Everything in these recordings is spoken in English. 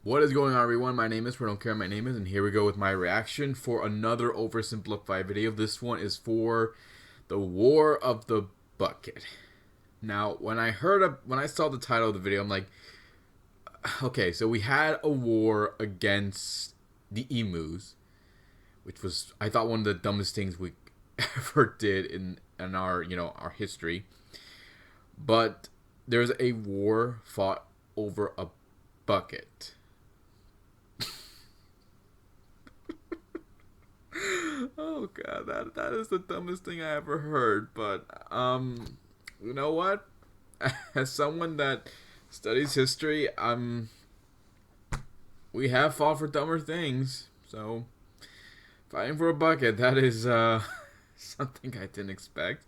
What is going on, everyone? My name is I don't care my name is, and here we go with my reaction for another oversimplified video. This one is for the War of the Bucket. Now, when I saw the title of the video, I'm like, okay, so we had a war against the emus, which was, I thought, one of the dumbest things we ever did in our our history. But there's a war fought over a bucket. Oh god, that is the dumbest thing I ever heard. But you know what? As someone that studies history, we have fought for dumber things. So fighting for a bucket, that is something I didn't expect.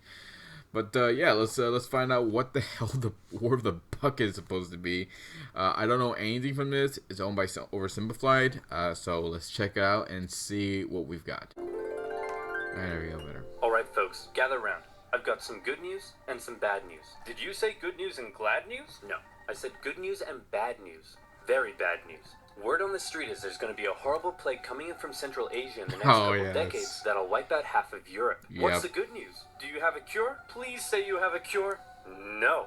But yeah, let's find out what the hell the War of the Bucket is supposed to be. I don't know anything from this. It's owned by OverSimplified. So let's check it out and see what we've got. There we go, better. Alright folks, gather round. I've got some good news and some bad news. Did you say good news and glad news? No, I said good news and bad news. Very bad news. Word on the street is there's going to be a horrible plague coming in from Central Asia in the next couple decades that'll wipe out half of Europe. Yep. What's the good news? Do you have a cure? Please say you have a cure. No.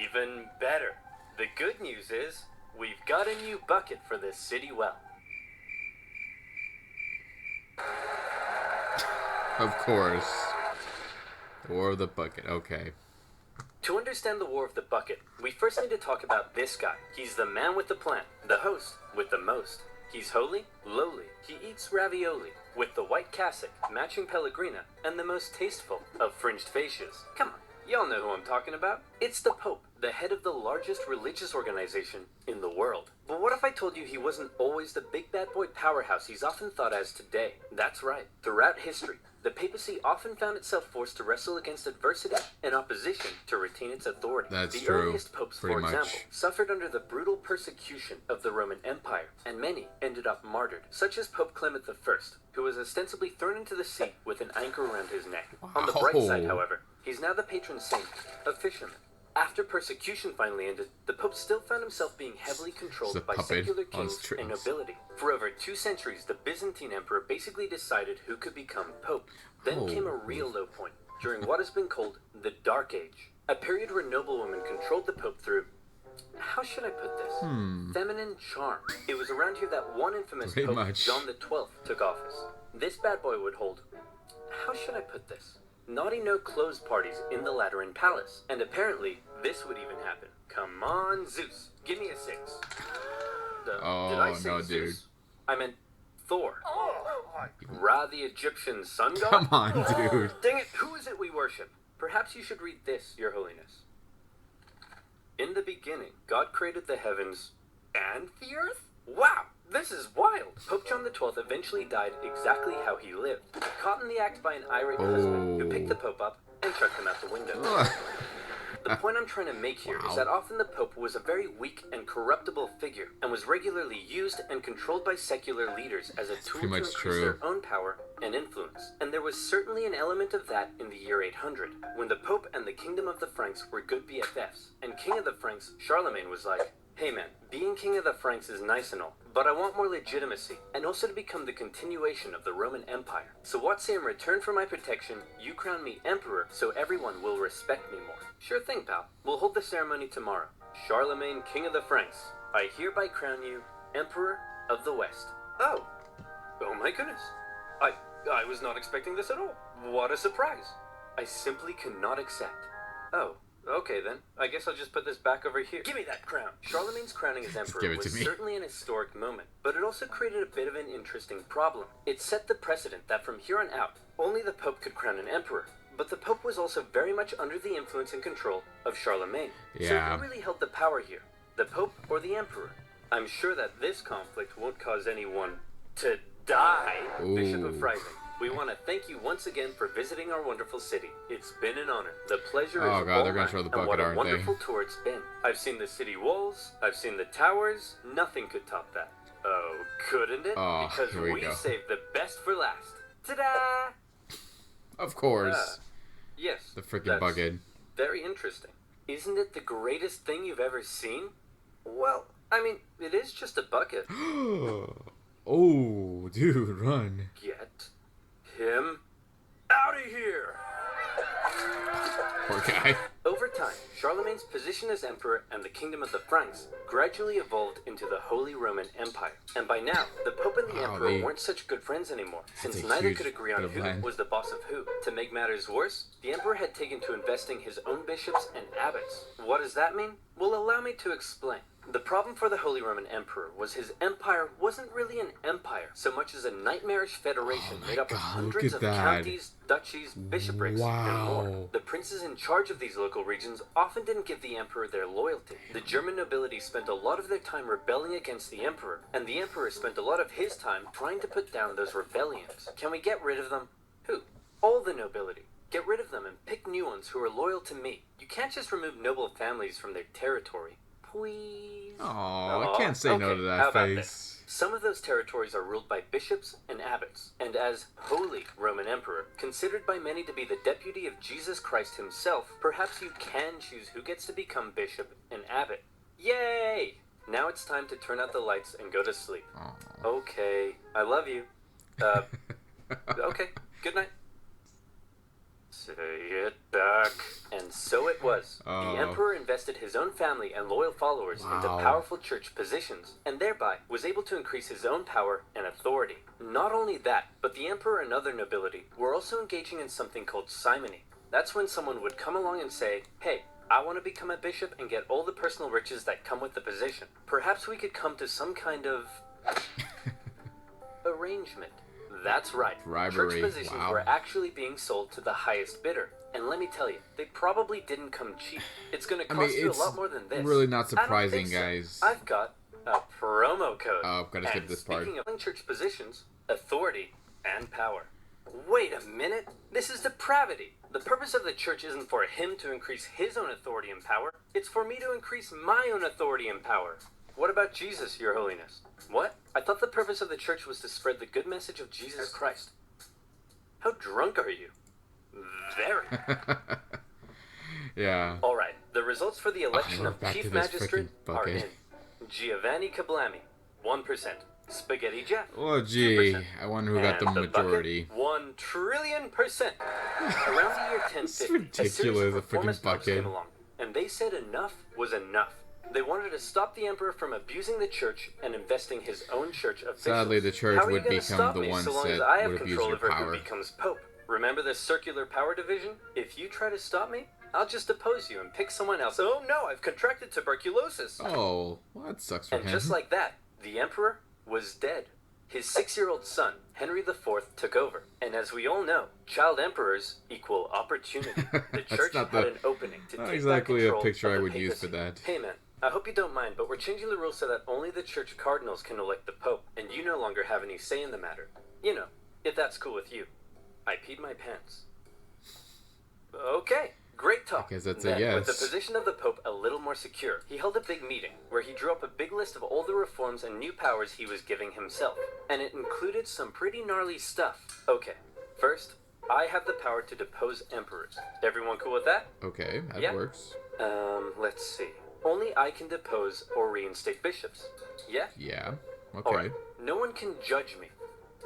Even better. The good news is we've got a new bucket for this city well. Of course. The War of the Bucket, okay. To understand the War of the Bucket, we first need to talk about this guy. He's the man with the plan, the host with the most. He's holy, lowly. He eats ravioli with the white cassock, matching pellegrina, and the most tasteful of fringed fascias. Come on, y'all know who I'm talking about. It's the Pope, the head of the largest religious organization in the world. But what if I told you he wasn't always the big bad boy powerhouse he's often thought as today? That's right. Throughout history, the papacy often found itself forced to wrestle against adversity and opposition to retain its authority. That's the true. earliest popes, for example, suffered under the brutal persecution of the Roman Empire, and many ended up martyred, such as Pope Clement I, who was ostensibly thrown into the sea with an anchor around his neck. Wow. On the bright side, however, he's now the patron saint of fishermen. After persecution finally ended, the Pope still found himself being heavily controlled by secular kings and nobility. For over 2 centuries, the Byzantine emperor basically decided who could become Pope. Then came a real low point, during what has been called the Dark Age, a period where noblewomen controlled the Pope through, how should I put this? Feminine charm. It was around here that one infamous Pope, John the XII, took office. This bad boy would hold, how should I put this? Naughty no-clothes parties in the Lateran Palace. And apparently, this would even happen. Come on, Zeus. Give me a 6. Did I say no, Zeus? dude. I meant Thor. Ra, the Egyptian sun god? Come on, dude. Dang it, who is it we worship? Perhaps you should read this, Your Holiness. In the beginning, God created the heavens and the earth? Wow! This is wild! Pope John the XII eventually died exactly how he lived, caught in the act by an irate husband who picked the Pope up and chucked him out the window. The point I'm trying to make here is that often the Pope was a very weak and corruptible figure, and was regularly used and controlled by secular leaders as a tool to increase their own power and influence. And there was certainly an element of that in the year 800, when the Pope and the Kingdom of the Franks were good BFFs, and King of the Franks, Charlemagne, was like, hey man, being King of the Franks is nice and all, but I want more legitimacy, and also to become the continuation of the Roman Empire. So what say in return for my protection, you crown me Emperor so everyone will respect me more? Sure thing, pal. We'll hold the ceremony tomorrow. Charlemagne, King of the Franks, I hereby crown you Emperor of the West. Oh my goodness. I was not expecting this at all. What a surprise. I simply cannot accept. Oh. Okay then, I guess I'll just put this back over here. Give me that crown! Charlemagne's crowning as emperor was certainly an historic moment, but it also created a bit of an interesting problem. It set the precedent that from here on out, only the Pope could crown an emperor, but the Pope was also very much under the influence and control of Charlemagne. So who really held the power here? The Pope or the Emperor? I'm sure that this conflict won't cause anyone to die. Bishop of Freising, we want to thank you once again for visiting our wonderful city. It's been an honor. The pleasure is all they're gonna show the bucket, and what a wonderful tour it's been. I've seen the city walls, I've seen the towers. Nothing could top that. Oh, couldn't it? Because we saved the best for last. Ta-da! Of course. Yes. The freaking bucket. Very interesting. Isn't it the greatest thing you've ever seen? Well, I mean, it is just a bucket. Oh, dude, run. Get him out of here! Poor guy. Over time, Charlemagne's position as emperor and the kingdom of the Franks gradually evolved into the Holy Roman Empire. And by now, the Pope and the Emperor weren't such good friends anymore, since neither could agree on who was the boss of who. To make matters worse, the Emperor had taken to investing his own bishops and abbots. What does that mean? Well, allow me to explain. The problem for the Holy Roman Emperor was his empire wasn't really an empire, so much as a nightmarish federation made up of hundreds of counties, duchies, bishoprics, and more. The princes in charge of these local regions often didn't give the emperor their loyalty. The German nobility spent a lot of their time rebelling against the emperor, and the emperor spent a lot of his time trying to put down those rebellions. Can we get rid of them? Who? All the nobility. Get rid of them and pick new ones who are loyal to me. You can't just remove noble families from their territory. Please. Oh, I can't say no to that face. Some of those territories are ruled by bishops and abbots, and as Holy Roman Emperor, considered by many to be the deputy of Jesus Christ himself, perhaps you can choose who gets to become bishop and abbot. Yay! Now it's time to turn out the lights and go to sleep. Aww. Okay, I love you. Okay, good night. Say it back. And so it was. The emperor invested his own family and loyal followers into powerful church positions, and thereby was able to increase his own power and authority. Not only that, but the emperor and other nobility were also engaging in something called simony. That's when someone would come along and say, hey, I want to become a bishop and get all the personal riches that come with the position. Perhaps we could come to some kind of arrangement. That's right. Bribery. Church positions were actually being sold to the highest bidder. And let me tell you, they probably didn't come cheap. It's going to cost you a lot more than this. Really not surprising, guys. So. I've got a promo code. Oh, gotta skip this part. Speaking of church positions, authority and power. Wait a minute. This is depravity. The purpose of the church isn't for him to increase his own authority and power. It's for me to increase my own authority and power. What about Jesus, Your Holiness? What? I thought the purpose of the church was to spread the good message of Jesus Christ. How drunk are you? Very. Yeah. Alright, the results for the election of Chief Magistrate are in. Giovanni Kablami, 1%. Spaghetti Jeff, oh gee, 2%. I wonder who got the majority. 1 trillion %. Around the year 1050, It's ridiculous, a freaking bucket. Came along, and they said enough was enough. They wanted to stop the emperor from abusing the church and investing his own church officials. Sadly, the church would become the ones that would abuse your power. Who becomes pope. Remember the circular power division? If you try to stop me, I'll just oppose you and pick someone else. Oh no, I've contracted tuberculosis. Oh, well, that sucks for him. And just like that, the emperor was dead. His 6-year-old son, Henry IV, took over. And as we all know, child emperors equal opportunity. The church had an opening to take exactly back control a picture of I the would papacy. use for that. Hey man, I hope you don't mind, but we're changing the rules so that only the church cardinals can elect the pope, and you no longer have any say in the matter. You know, if that's cool with you. I peed my pants. Okay, great talk. I guess that's then, a yes. With the position of the Pope a little more secure, he held a big meeting where he drew up a big list of all the reforms and new powers he was giving himself. And it included some pretty gnarly stuff. Okay, first, I have the power to depose emperors. Everyone cool with that? Okay, that works. Let's see. Only I can depose or reinstate bishops. Yeah? Yeah, okay. Alright, no one can judge me.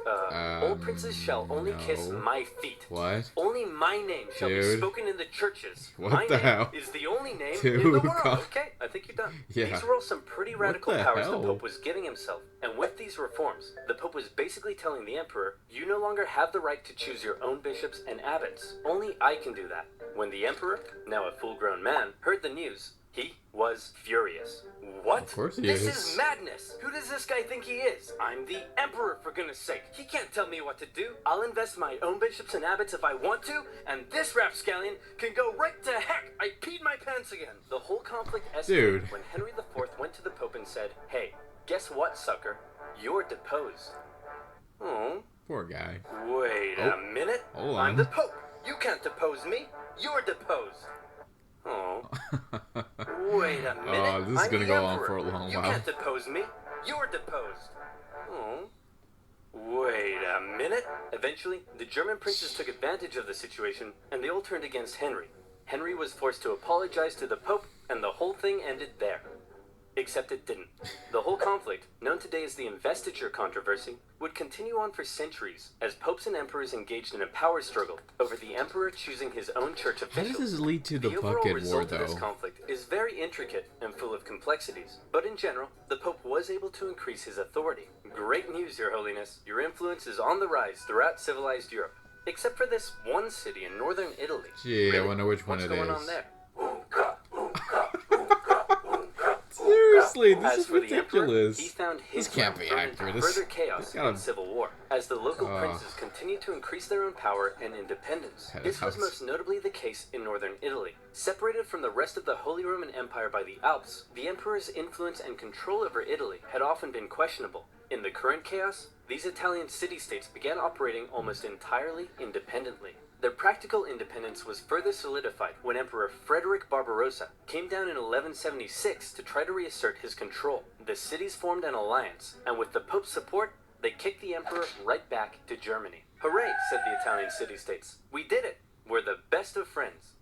All princes shall only kiss my feet. What? Only my name shall be spoken in the churches. What my the name hell? is the only name Dude, in the world. Okay, I think you're done. Yeah. These were all some pretty radical powers hell? the Pope was giving himself. And with these reforms, the Pope was basically telling the Emperor, you no longer have the right to choose your own bishops and abbots. Only I can do that. When the Emperor, now a full-grown man, heard the news, he was furious. What? Of course he This is. is madness. Who does this guy think he is? I'm the emperor, for goodness sake. He can't tell me what to do. I'll invest my own bishops and abbots if I want to, and this rapscallion can go right to heck. I peed my pants again. The whole conflict escalated when Henry IV went to the Pope and said, hey, guess what, sucker? You're deposed. Oh. Poor guy. Wait a minute. Hold on. I'm the Pope. You can't depose me. You're deposed. Oh. Wait a minute. Oh, this is I'm gonna the go on emperor. for a long You while. can't depose me. You're deposed. Oh. Wait a minute. Eventually, the German princes took advantage of the situation, and they all turned against Henry. Henry was forced to apologize to the Pope, and the whole thing ended there. Except it didn't. The whole conflict, known today as the investiture controversy, would continue on for centuries as popes and emperors engaged in a power struggle over the emperor choosing his own church How officials. does this lead to the overall bucket war, result of this though? conflict is very intricate and full of complexities, but in general, the pope was able to increase his authority. Great news, Your Holiness. Your influence is on the rise throughout civilized Europe. Except for this one city in northern Italy. Gee, Really? I wonder which one What's it going is. on there? Seriously, this As is for the emperor, ridiculous. he found his This can't realm be thrown into accurate. This- further chaos gotta- and civil war, as the local princes continued to increase their own power and independence. That This was house. most notably the case in northern Italy. Separated from the rest of the Holy Roman Empire by the Alps, the emperor's influence and control over Italy had often been questionable. In the current chaos, these Italian city-states began operating almost entirely independently. Their practical independence was further solidified when Emperor Frederick Barbarossa came down in 1176 to try to reassert his control. The cities formed an alliance, and with the Pope's support, they kicked the emperor right back to Germany. Hooray, said the Italian city-states. We did it! We're the best of friends.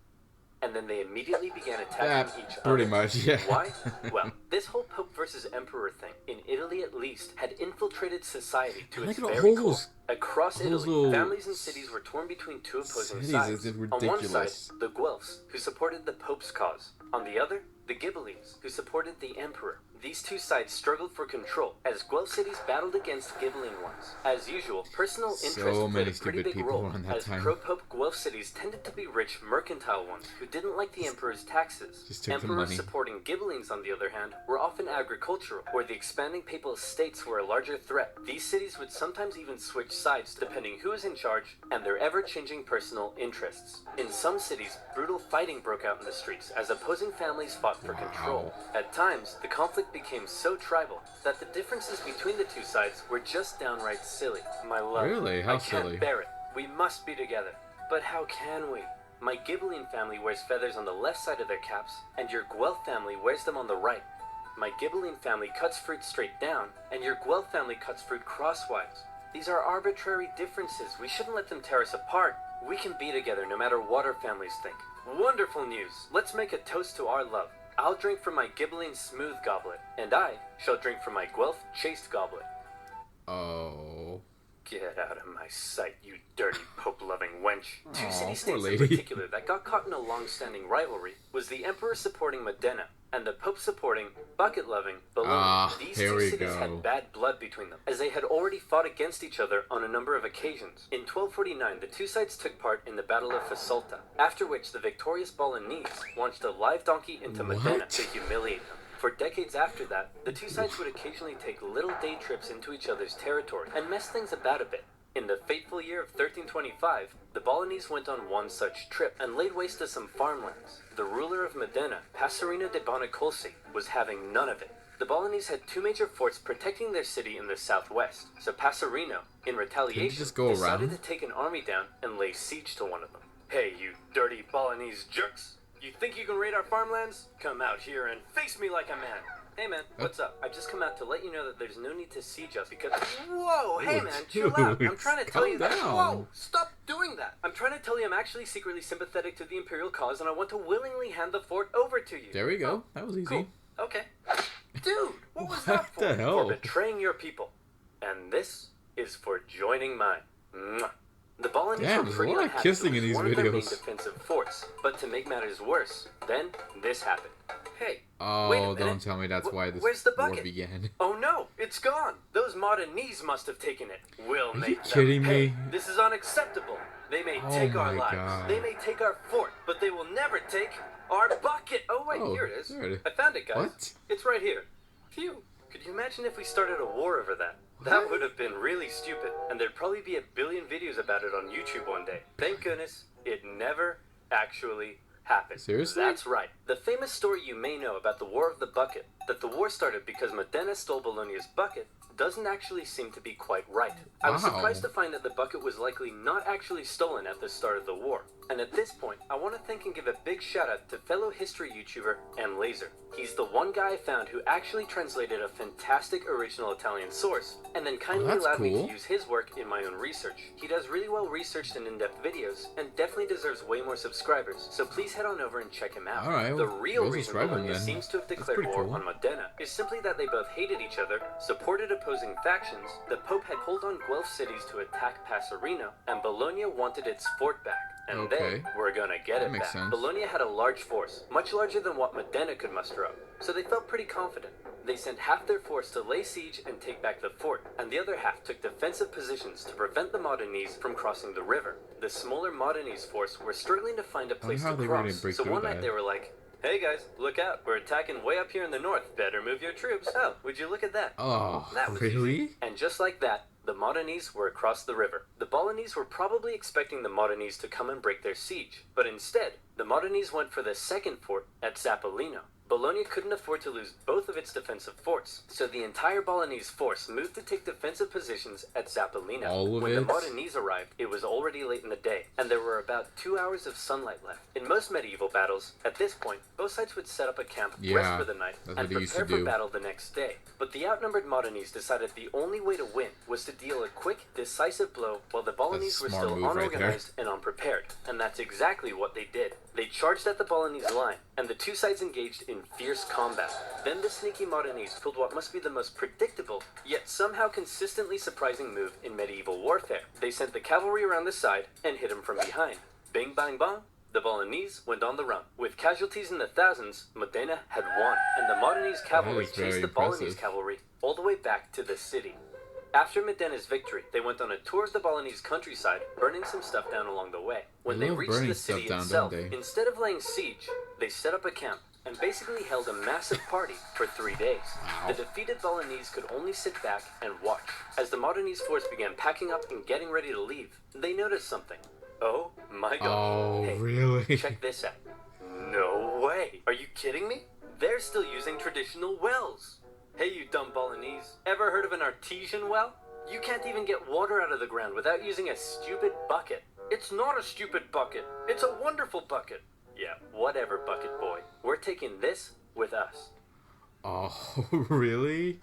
And then they immediately began attacking each other. Pretty much, yeah. Why? Well, this whole Pope versus Emperor thing, in Italy at least, had infiltrated society to its Look at very all core. those- Across those Italy, little families and cities were torn between two opposing cities. sides. It's On one side, ridiculous. the Guelphs, who supported the Pope's cause. On the other, the Ghibellines, who supported the Emperor. These two sides struggled for control as Guelph cities battled against Ghibelline ones. As usual, personal interest So played many a pretty stupid big people role, around that as time. pro-Pope Guelph cities tended to be rich mercantile ones who didn't like the Emperor's taxes. Just took the Emperors money. supporting Ghibellines, on the other hand, were often agricultural, where the expanding papal estates were a larger threat. These cities would sometimes even switch sides depending who was in charge and their ever-changing personal interests. In some cities, brutal fighting broke out in the streets as opposing families fought for control. At times, the conflict became so tribal that the differences between the two sides were just downright silly. My love, Really? How I can't silly? bear it. We must be together. But how can we? My Ghibelline family wears feathers on the left side of their caps, and your Guelph family wears them on the right. My Ghibelline family cuts fruit straight down, and your Guelph family cuts fruit crosswise. These are arbitrary differences. We shouldn't let them tear us apart. We can be together no matter what our families think. Wonderful news. Let's make a toast to our love. I'll drink from my Ghibelline smooth goblet, and I shall drink from my Guelph chaste goblet. Oh. Get out of my sight, you dirty pope-loving wench. Two Aw, city-states poor in lady. particular that got caught in a long-standing rivalry was the emperor supporting Modena and the pope supporting bucket-loving Bologna. Ah, These here two we cities go. had bad blood between them, as they had already fought against each other on a number of occasions. In 1249, the two sides took part in the Battle of Fasolta, after which the victorious Bolognese launched a live donkey into Modena What? to humiliate them. For decades after that, the two sides would occasionally take little day trips into each other's territory and mess things about a bit. In the fateful year of 1325, the Bolognese went on one such trip and laid waste to some farmlands. The ruler of Modena, Passerino de Bonacolsi, was having none of it. The Bolognese had two major forts protecting their city in the southwest, so Passerino, in retaliation, just go decided around? to take an army down and lay siege to one of them. Hey, you dirty Bolognese jerks! You think you can raid our farmlands? Come out here and face me like a man! Hey man, what's up? I've just come out to let you know that there's no need to siege us because... Whoa, hey man, chill out. I'm trying to tell Calm you that... down. Whoa, stop doing that. I'm trying to tell you I'm actually secretly sympathetic to the imperial cause and I want to willingly hand the fort over to you. There we go. That was easy. Cool. Okay. Dude, what was What that for? the hell? For betraying your people. And this is for joining mine. Mwah. The Bolognese Damn, were there's a pretty lot of unhappy kissing with in these one of their main videos. defensive forts, but to make matters worse, then this happened. Hey, wait a Oh, minute. don't tell me that's why this Where's the war bucket? began. Oh no, it's gone. Those Modenese must have taken it. We'll Are you make them kidding pay. me? This is unacceptable. They may Oh take our my lives. God. They may take our fort, but they will never take our bucket. Oh wait, Oh, here it is. there it is. I found it, guys. What? It's right here. Phew. Could you imagine if we started a war over that? That would have been really stupid, and there'd probably be a billion videos about it on YouTube one day. Thank goodness it never actually happened. Seriously? That's right. The famous story you may know about the War of the Bucket, that the war started because Modena stole Bologna's bucket, doesn't actually seem to be quite right. I was Wow. surprised to find that the bucket was likely not actually stolen at the start of the war. And at this point, I want to thank and give a big shout out to fellow history YouTuber M Laser. He's the one guy I found who actually translated a fantastic original Italian source, and then kindly that's allowed me cool. to use his work in my own research. He does really well researched and in-depth videos, and definitely deserves way more subscribers, so please head on over and check him out. Alright, The well, real go reason subscribe him Bologna then. seems to have That's declared pretty war cool. on Modena Modena is simply that they both hated each other, supported opposing factions, the Pope had called on Guelph cities to attack Passerino, and Bologna wanted its fort back. And Okay. they were gonna get it makes back. sense. Bologna had a large force, much larger than what Modena could muster up, so they felt pretty confident. They sent half their force to lay siege and take back the fort, and the other half took defensive positions to prevent the Modenese from crossing the river. The smaller Modenese force were struggling to find a place how to they were gonna cross, break so through one night that. they were like, "Hey guys, look out, we're attacking way up here in the north. Better move your troops." Oh, would you look at that? Oh, That was really? easy. And just like that, the Modenese were across the river. The Bolognese were probably expecting the Modenese to come and break their siege, but instead, the Modenese went for the second fort at Zappolino. Bologna couldn't afford to lose both of its defensive forts, so the entire Bolognese force moved to take defensive positions at Zappolino. All of When it? the Modenese arrived, it was already late in the day, and there were about 2 hours of sunlight left. In most medieval battles, at this point, both sides would set up a camp, rest Yeah, for the night, that's and what they used to prepare for do. battle the next day. But the outnumbered Modenese decided the only way to win was to deal a quick, decisive blow while the Bolognese were smart still move right unorganized and unprepared. And that's exactly what they did. They charged at the Bolognese line, and the two sides engaged in fierce combat. Then the sneaky Modenese pulled what must be the most predictable, yet somehow consistently surprising move in medieval warfare. They sent the cavalry around the side and hit them from behind. Bing bang bong, the Bolognese went on the run. With casualties in the thousands, Modena had won, and the Modenese cavalry That is very chased the Bolognese impressive. cavalry all the way back to the city. After Modena's victory, they went on a tour of the Bolognese countryside, burning some stuff down along the way. When They they love reached burning the stuff city down, itself, don't they? instead of laying siege, they set up a camp and basically held a massive party for 3 days. Wow. The defeated Bolognese could only sit back and watch. As the Modenese force began packing up and getting ready to leave, they noticed something. Oh my god. Oh, Hey, really? check this out. No way. Are you kidding me? They're still using traditional wells. Hey, you dumb Bolognese. Ever heard of an artesian well? You can't even get water out of the ground without using a stupid bucket. It's not a stupid bucket. It's a wonderful bucket. Yeah, whatever, bucket boy. We're taking this with us. Oh, really?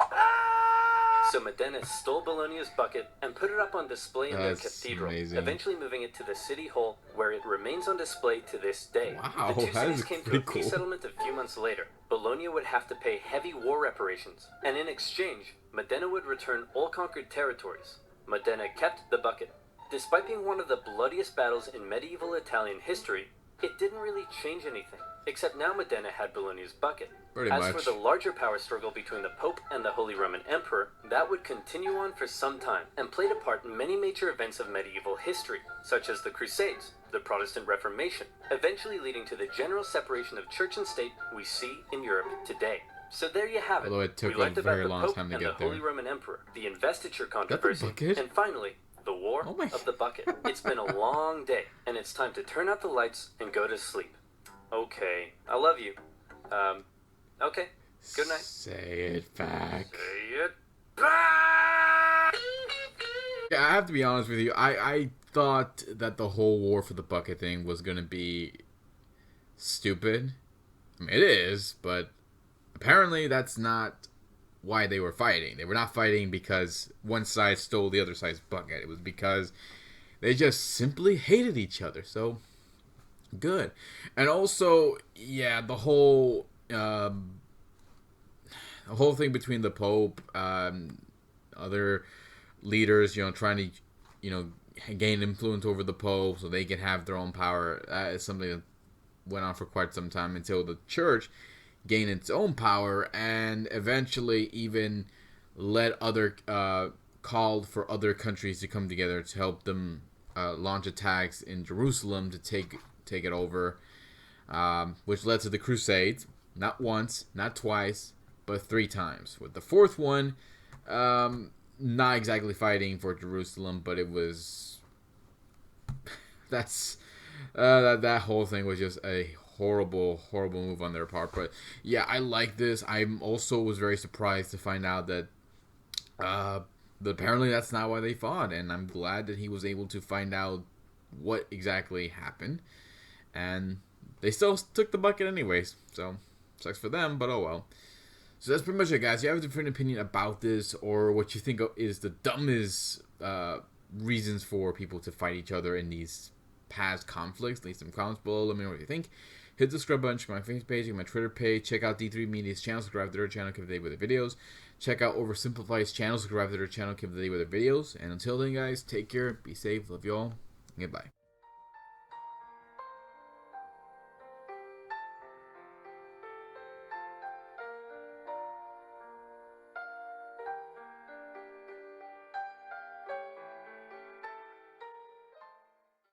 So Modena stole Bologna's bucket and put it up on display in their That's cathedral, amazing. eventually moving it to the city hall, where it remains on display to this day. Wow, the two that cities is came to a pretty peace cool. settlement a few months later. Bologna would have to pay heavy war reparations, and in exchange, Modena would return all conquered territories. Modena kept the bucket. Despite being one of the bloodiest battles in medieval Italian history, it didn't really change anything, except now Modena had Bologna's bucket. Pretty As much. for the larger power struggle between the Pope and the Holy Roman Emperor, that would continue on for some time, and played a part in many major events of medieval history, such as the Crusades, the Protestant Reformation, eventually leading to the general separation of church and state we see in Europe today. So there you have it. Although it took We learned a about very the long Pope time to and the get there. Holy Roman Emperor, the investiture the controversy, bucket? and finally, the War Oh my- of the Bucket. It's been a long day, and it's time to turn out the lights and go to sleep. Okay, I love you. Okay, good night. Say it back. Say it back! Yeah, I have to be honest with you. I thought that the whole war for the bucket thing was gonna be stupid. I mean, it is, but apparently that's not why they were fighting. They were not fighting because one side stole the other side's bucket. It was because they just simply hated each other. So good. And also, yeah, the whole thing between the Pope, other leaders, trying to, gain influence over the Pope so they can have their own power. That is something that went on for quite some time until the Church gained its own power and eventually even called for other countries to come together to help them launch attacks in Jerusalem to take it over, which led to the Crusades. Not once, not twice, but 3 times. With the 4th one, not exactly fighting for Jerusalem, but it was that whole thing was just a horrible move on their part. But yeah, I like this. I also was very surprised to find out that apparently that's not why they fought, and I'm glad that he was able to find out what exactly happened, and they still took the bucket anyways. So sucks for them, but oh well. So that's pretty much it, guys. You have a different opinion about this, or what you think is the dumbest reasons for people to fight each other in these past conflicts? Leave some comments below. Let me know what you think. Hit the subscribe button, check my Facebook page, my Twitter page. Check out D3 Media's channel, subscribe to their channel, keep up to date with their videos. Check out OverSimplified's channel, subscribe to their channel, keep up to date with their videos. And until then, guys, take care, be safe, love y'all, goodbye.